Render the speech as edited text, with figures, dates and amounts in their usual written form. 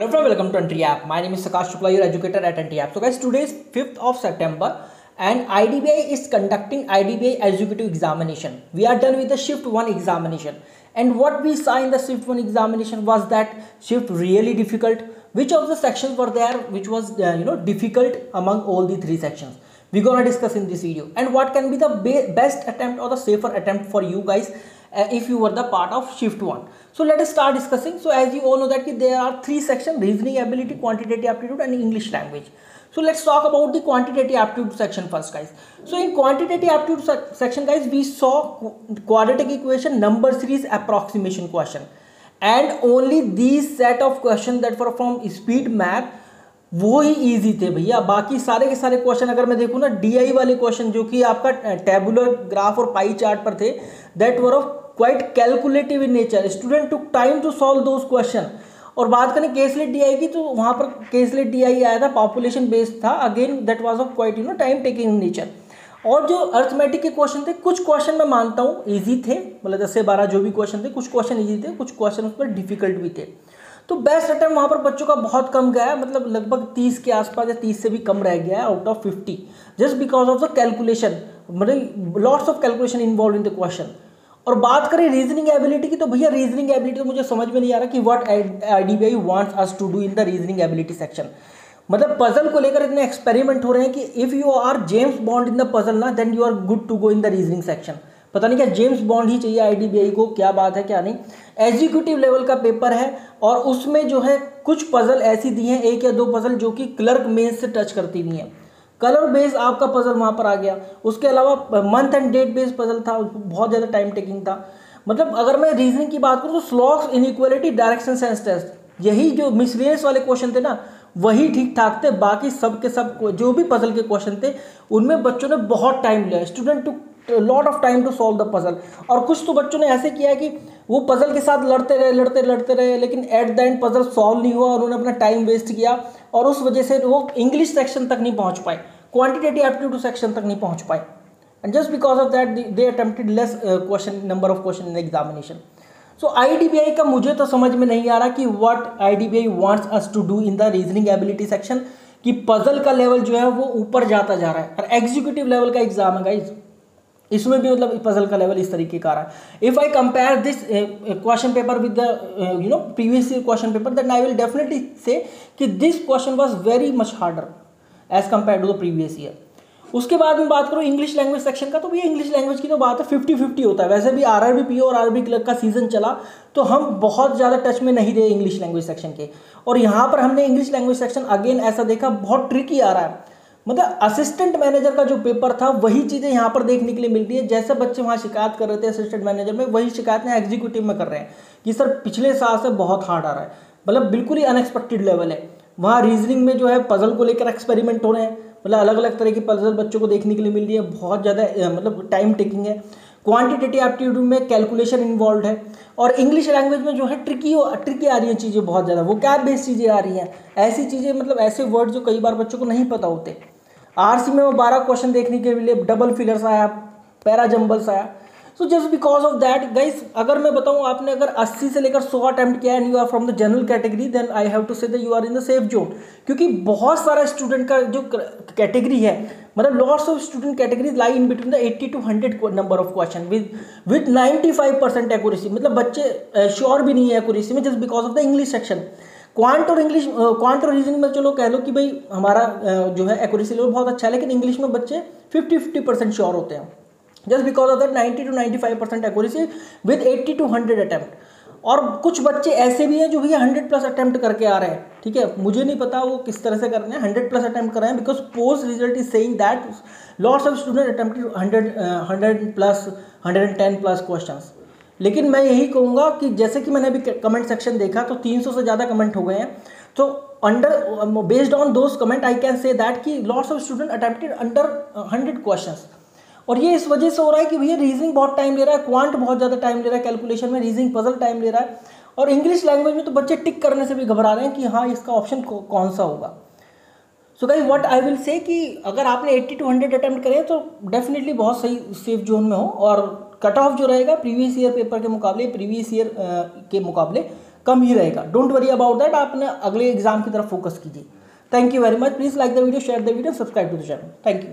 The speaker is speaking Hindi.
Hello everyone, welcome to Entry App. My name is Sakash Shukla, your educator at Entry App. So guys, today is 5th of September and IDBI is conducting IDBI Executive Examination. We are done with the Shift 1 examination. And what we saw in the Shift 1 examination was that Shift really difficult. Which of the sections were there which was difficult among all the three sections? We're gonna discuss in this video. And what can be the best attempt or the safer attempt for you guys if you were the part of Shift 1. So let us start discussing. So as you all know that there are three sections: reasoning ability, quantitative aptitude and English language. So let's talk about the quantitative aptitude section first, guys. So in quantitative aptitude section, guys, we saw quadratic equation, number series, approximation question, and only these set of questions that were from speed math वो ही ईजी थे भैया. बाकी सारे के सारे क्वेश्चन अगर मैं देखूँ ना, डीआई वाले क्वेश्चन जो कि आपका टेबुलर ग्राफ और पाई चार्ट पर थे, that were of quite calculative in nature. Student took time to solve those question. और बात करें केसलेट डीआई की, तो वहाँ पर केसलेट डीआई आया था, पॉपुलेशन बेस्ड था. Again that was of quiet time taking in nature. और जो अर्थमेटिक के क्वेश्चन थे, कुछ क्वेश्चन मैं मानता हूँ ईजी थे, मतलब 10 से 12 जो भी क्वेश्चन थे, कुछ क्वेश्चन ईजी थे, कुछ क्वेश्चन उस पर डिफिकल्ट भी थे. तो बेस्ट अटेम्प्ट वहाँ पर बच्चों का बहुत कम गया है, मतलब लगभग 30 के आसपास या 30 से भी कम रह गया है out of 50, just because of the calculation, मतलब lots of calculation involve in the question. और बात करें रीजनिंग एबिलिटी की, तो भैया रीजनिंग एबिलिटी तो मुझे समझ में नहीं आ रहा कि what IDBI wants us to do in the reasoning ability section. मतलब पजल को लेकर इतने एक्सपेरिमेंट हो रहे हैं कि if you are James Bond in the puzzle ना, then you are good to go in the reasoning section. पता नहीं क्या जेम्स बॉन्ड ही चाहिए आईडीबीआई को, क्या बात है क्या नहीं. एग्जीक्यूटिव लेवल का पेपर है और उसमें जो है कुछ पजल ऐसी दी हैं, एक या दो पजल जो कि क्लर्क मेंस से टच करती हुई हैं. कलर बेस आपका पजल वहाँ पर आ गया. उसके अलावा month and date based puzzle था, बहुत ज़्यादा टाइम टेकिंग था. मतलब अगर मैं रीजनिंग की बात करूँ तो स्लॉग्स, इनइक्वालिटी, डायरेक्शन सेंस टेस्ट, यही जो मिसलेनियस वाले क्वेश्चन थे ना, वही ठीक ठाक थे. बाकी सब के सब जो भी पजल के क्वेश्चन थे उनमें बच्चों ने बहुत टाइम लिया. Student to lot of time to solve the puzzle. और कुछ तो बच्चों ने ऐसे किया है कि वो पजल के साथ लड़ते रहे, लेकिन at the end puzzle solve नहीं हुआ और उन्होंने अपना टाइम वेस्ट किया, और उस वजह से वो इंग्लिश सेक्शन तक नहीं पहुंच पाए, क्वांटिटेटिव एप्टीट्यूड सेक्शन तक नहीं पहुंच पाए. And just because of that they attempted less question, number of question in examination. So IDBI का मुझे तो समझ में नहीं आ रहा कि what IDBI wants us to do in the reasoning ability section, कि पजल का लेवल जो है वो ऊपर जाता जा रहा है. और एग्जीक्यूटिव लेवल का एग्जाम है गाइज, इसमें भी मतलब पजल का लेवल इस तरीके का आ रहा है. If I compare this question paper with the previous year question paper, then I will definitely say कि this question was very much harder as compared to the previous year. उसके बाद में बात करूँ इंग्लिश लैंग्वेज सेक्शन का, तो भैया इंग्लिश लैंग्वेज की तो बात है 50-50 होता है. वैसे भी आरआरबी पीओ और आरबी क्लर्क का सीजन चला तो हम बहुत ज़्यादा टच में नहीं रहे इंग्लिश लैंग्वेज सेक्शन के. और यहाँ पर हमने इंग्लिश लैंग्वेज सेक्शन अगेन ऐसा देखा बहुत ट्रिकी आ रहा है. मतलब असिस्टेंट मैनेजर का जो पेपर था वही चीज़ें यहाँ पर देखने के लिए मिलती है. जैसे बच्चे वहाँ शिकायत कर रहे थे असिस्टेंट मैनेजर में, वही शिकायत में एग्जीक्यूटिव में कर रहे हैं कि सर पिछले साल से बहुत हार्ड आ रहा है. मतलब बिल्कुल ही अनएक्सपेक्टेड लेवल है. वहाँ रीजनिंग में जो है पजल को लेकर एक्सपेरिमेंट हो रहे हैं, मतलब अलग अलग तरह की पजल बच्चों को देखने के लिए मिल रही है, बहुत ज़्यादा मतलब टाइम टेकिंग है. क्वांटिटेटिव एप्टीट्यूड में कैलकुलेशन इन्वॉल्व है. और इंग्लिश लैंग्वेज में जो है ट्रिकी आ रही हैं चीज़ें, बहुत ज़्यादा वो कैब बेस्ड चीज़ें आ रही हैं, ऐसी चीज़ें, मतलब ऐसे वर्ड जो कई बार बच्चों को नहीं पता होते. आरसी में वो 12 क्वेश्चन देखने के लिए डबल फिलर्स आया, पैरा जंबल्स आया. So just because of that guys, अगर मैं बताऊं आपने अगर 80 से लेकर 100 अटेम्प्ट किया and you are from the general category, then I have to say that you are in the safe zone. क्योंकि बहुत सारा स्टूडेंट का जो कैटेगरी है, मतलब lots of student categories lie in between the 80 to 100 number of question with 95% accuracy. मतलब बच्चे श्योर भी नहीं है एक्यूरेसी में, just because of the English section. Quant और रीजनिंग में चलो कह लो कि भाई हमारा जो है एक्यूरेसी लेवल बहुत अच्छा है, लेकिन इंग्लिश में बच्चे 50% श्योर होते हैं, just because of that 90 to 95% accuracy with 80 to 100 attempt. और कुछ बच्चे ऐसे भी हैं जो भैया 100+ अटेम्प्ट करके आ रहे हैं. ठीक है, मुझे नहीं पता वो किस तरह से कर रहे हैं, 100+ अटेम्प्ट कर रहे हैं, because post result is saying that lots of student attempted 100+, 110+ questions. लेकिन मैं यही कहूँगा कि जैसे कि मैंने अभी कमेंट सेक्शन देखा तो 300 से ज़्यादा कमेंट हो गए हैं. तो based on those comment I can say that कि lots of student attempted under 100 questions. और ये इस वजह से हो रहा है कि भैया रीजनिंग बहुत टाइम ले रहा है, क्वांट बहुत ज़्यादा टाइम ले रहा है कैलकुलेशन में, रीजनिंग पजल टाइम ले रहा है. और इंग्लिश लैंग्वेज में तो बच्चे टिक करने से भी घबरा रहे हैं कि हाँ इसका ऑप्शन कौन सा होगा. So guys what I will say कि अगर आपने 80 to 100 अटेम्प्ट करे तो डेफिनेटली बहुत सही सेफ जोन में हो. और कट ऑफ जो रहेगा प्रीवियस ईयर पेपर के मुकाबले, प्रीवियस ईयर के मुकाबले कम ही रहेगा। डोंट वरी अबाउट दैट, आपने अगले एग्जाम की तरफ फोकस कीजिए। Thank you very much. Please like the video, share the video, subscribe to the channel. Thank you.